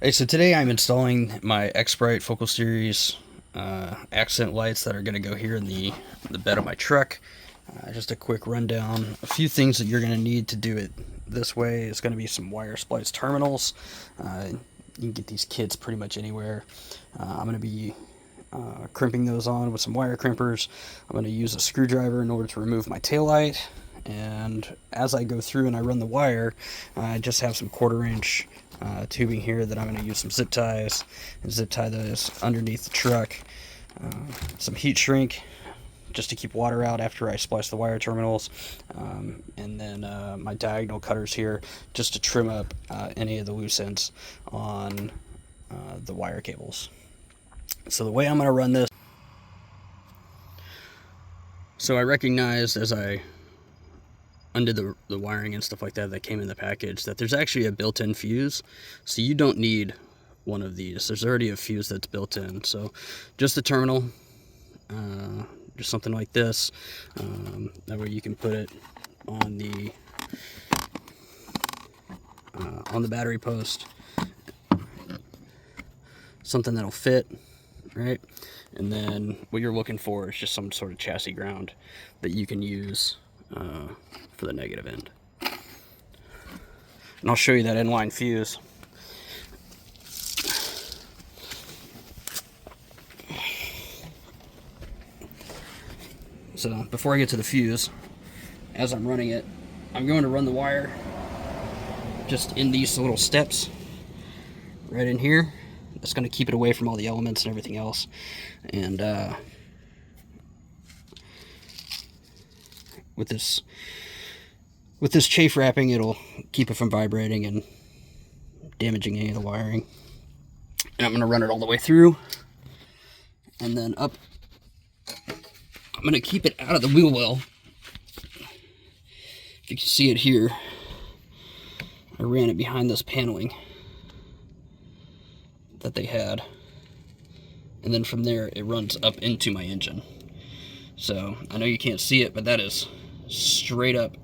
Hey, so today I'm installing my Xprite Focus Series accent lights that are going to go here in the bed of my truck. Just a quick rundown. A few things that you're going to need to do it this way is going to be some wire splice terminals. You can get these kits pretty much anywhere. I'm going to be crimping those on with some wire crimpers. I'm going to use a screwdriver in order to remove my taillight. And as I go through and I run the wire, I just have some 1/4 inch tubing here that I'm going to use some zip ties and zip tie those underneath the truck. Some heat shrink just to keep water out after I splice the wire terminals, and then my diagonal cutters here just to trim up any of the loose ends on the wire cables. So the way I'm going to run this, so I recognized as I undid the wiring and stuff like that came in the package that there's actually a built-in fuse, so you don't need one of these. There's already a fuse that's built in, so just the terminal, just something like this. That way you can put it on the battery post, something that'll fit, right? And then what you're looking for is just some sort of chassis ground that you can use for the negative end. And I'll show you that inline fuse. So before I get to the fuse, as I'm running it, I'm going to run the wire just in these little steps right in here. That's going to keep it away from all the elements and everything else. And with this chafe wrapping, it'll keep it from vibrating and damaging any of the wiring. And I'm going to run it all the way through, and then up. I'm going to keep it out of the wheel well. If you can see it here, I ran it behind this paneling that they had, and then from there it runs up into my engine. So I know you can't see it, but that is straight up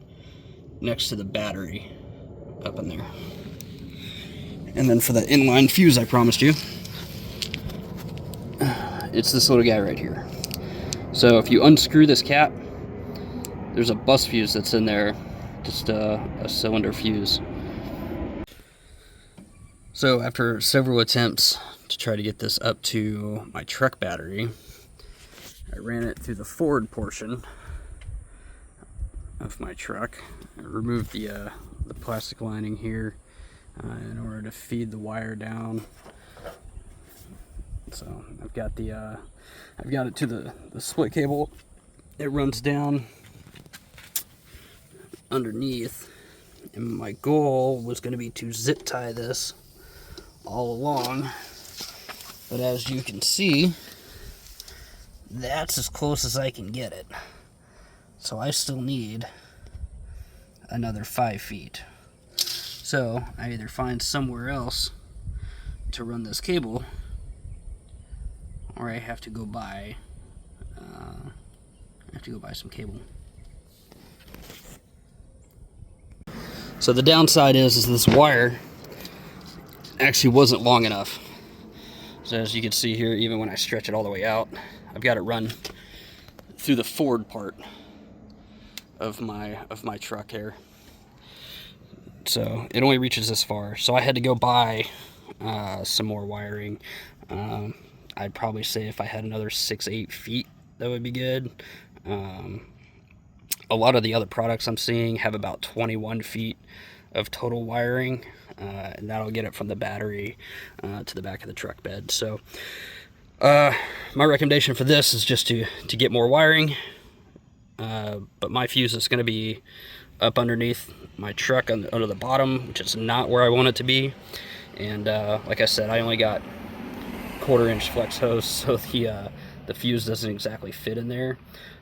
next to the battery up in there. And then for the inline fuse I promised you, it's this little guy right here. So if you unscrew this cap, there's a bus fuse that's in there, just a cylinder fuse. So after several attempts to try to get this up to my truck battery, I ran it through the forward portion of my truck. I removed the plastic lining here in order to feed the wire down. So I've got it to the split cable. It runs down underneath, and my goal was going to be to zip tie this all along, but as you can see, that's as close as I can get it. So I still need another 5 feet. So I either find somewhere else to run this cable, or I have to go buy some cable. So the downside is this wire actually wasn't long enough. So as you can see here, even when I stretch it all the way out, I've got it run through the forward part of my truck here. So it only reaches this far. So I had to go buy some more wiring. I'd probably say if I had another 6-8 feet, that would be good. A lot of the other products I'm seeing have about 21 feet of total wiring, and that'll get it from the battery to the back of the truck bed. So my recommendation for this is just to get more wiring, but my fuse is going to be up underneath my truck under the bottom, which is not where I want it to be. And like I said, I only got 1/4 inch flex hose, so the fuse doesn't exactly fit in there.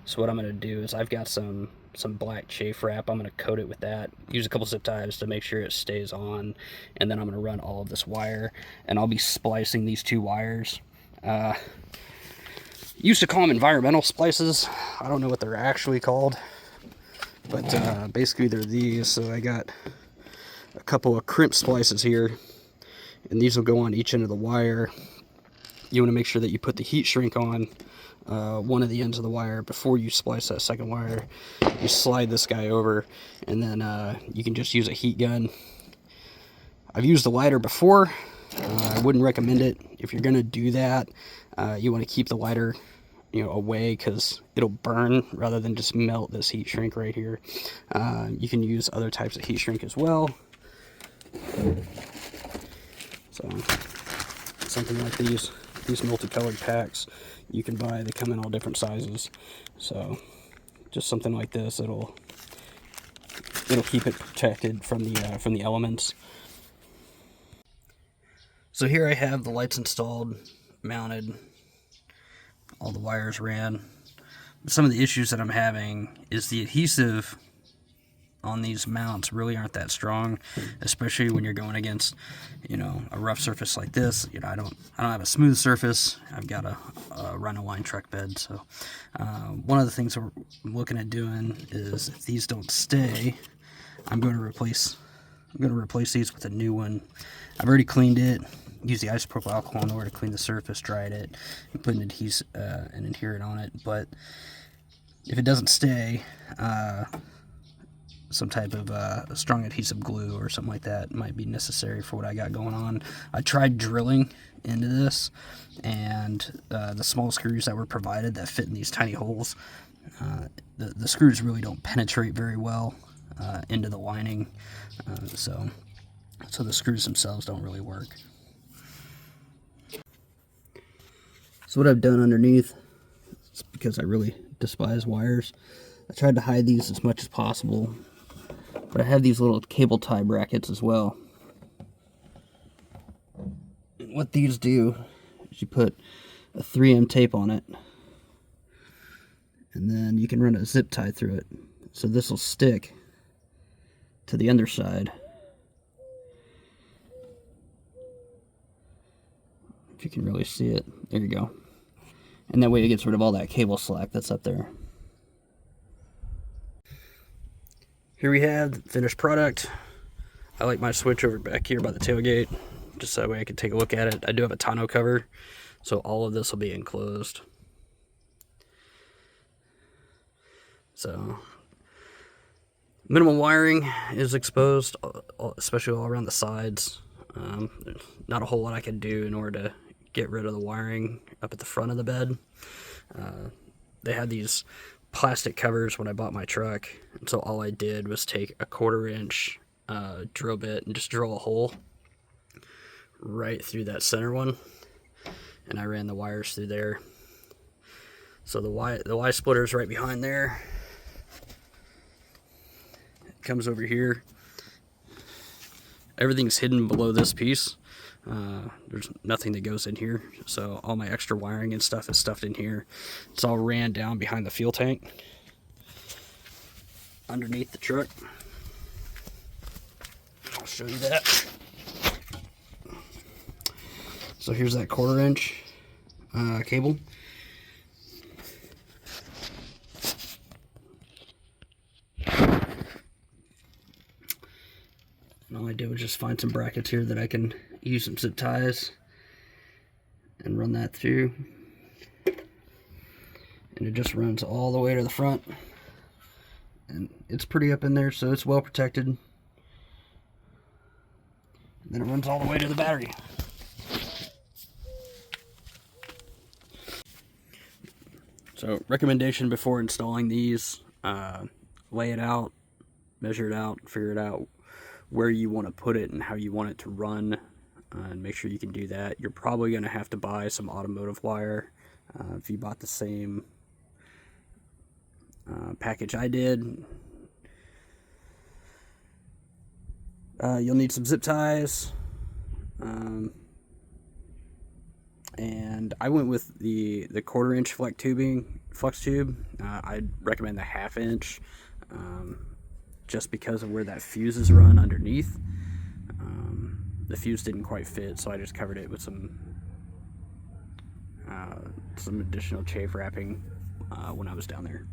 So what I'm going to do is I've got some black chafe wrap. I'm going to coat it with that, use a couple zip ties to make sure it stays on, and then I'm going to run all of this wire, and I'll be splicing these 2 wires. Used to call them environmental splices. I don't know what they're actually called, but basically they're these. So I got a couple of crimp splices here, and these will go on each end of the wire. You want to make sure that you put the heat shrink on one of the ends of the wire before you splice that second wire. You slide this guy over, and then you can just use a heat gun. I've used the lighter before. I wouldn't recommend it. If you're going to do that, you want to keep the lighter, away, because it'll burn rather than just melt this heat shrink right here. You can use other types of heat shrink as well. So something like these multicolored packs you can buy. They come in all different sizes. So just something like this, it'll keep it protected from the elements. So here I have the lights installed, mounted, all the wires ran. Some of the issues that I'm having is the adhesive on these mounts really aren't that strong, especially when you're going against, a rough surface like this. I don't have a smooth surface. I've got a rhino-line truck bed. So one of the things I'm looking at doing is, if these don't stay, I'm going to replace these with a new one. I've already cleaned it. Used the isopropyl alcohol in order to clean the surface, dried it, and put an adherent on it. But if it doesn't stay, some type of strong adhesive glue or something like that might be necessary for what I got going on. I tried drilling into this, and the small screws that were provided that fit in these tiny holes, the screws really don't penetrate very well into the lining, so the screws themselves don't really work. So what I've done underneath, it's because I really despise wires, I tried to hide these as much as possible, but I have these little cable tie brackets as well. And what these do is you put a 3M tape on it, and then you can run a zip tie through it. So this will stick to the underside. If you can really see it, there you go. And that way it gets rid of all that cable slack that's up there. Here we have the finished product. I like my switch over back here by the tailgate, just so that way I can take a look at it. I do have a tonneau cover, so all of this will be enclosed. So minimal wiring is exposed, especially all around the sides. There's not a whole lot I can do in order to get rid of the wiring up at the front of the bed. They had these plastic covers when I bought my truck, and so all I did was take a 1/4 inch drill bit and just drill a hole right through that center one, and I ran the wires through there. So the Y splitter is right behind there. It comes over here. Everything's hidden below this piece. There's nothing that goes in here, so all my extra wiring and stuff is stuffed in here. It's all ran down behind the fuel tank underneath the truck. I'll show you that. So here's that 1/4 inch cable. And all I did was just find some brackets here that I can use some zip ties and run that through. And it just runs all the way to the front. And it's pretty up in there, so it's well protected. And then it runs all the way to the battery. So recommendation before installing these, lay it out, measure it out, figure it out where you want to put it and how you want it to run, and make sure you can do that. You're probably going to have to buy some automotive wire. If you bought the same package I did, you'll need some zip ties, and I went with the 1/4 inch flex tube. I'd recommend the 1/2 inch, just because of where that fuse is run underneath. The fuse didn't quite fit, so I just covered it with some additional chafe wrapping when I was down there.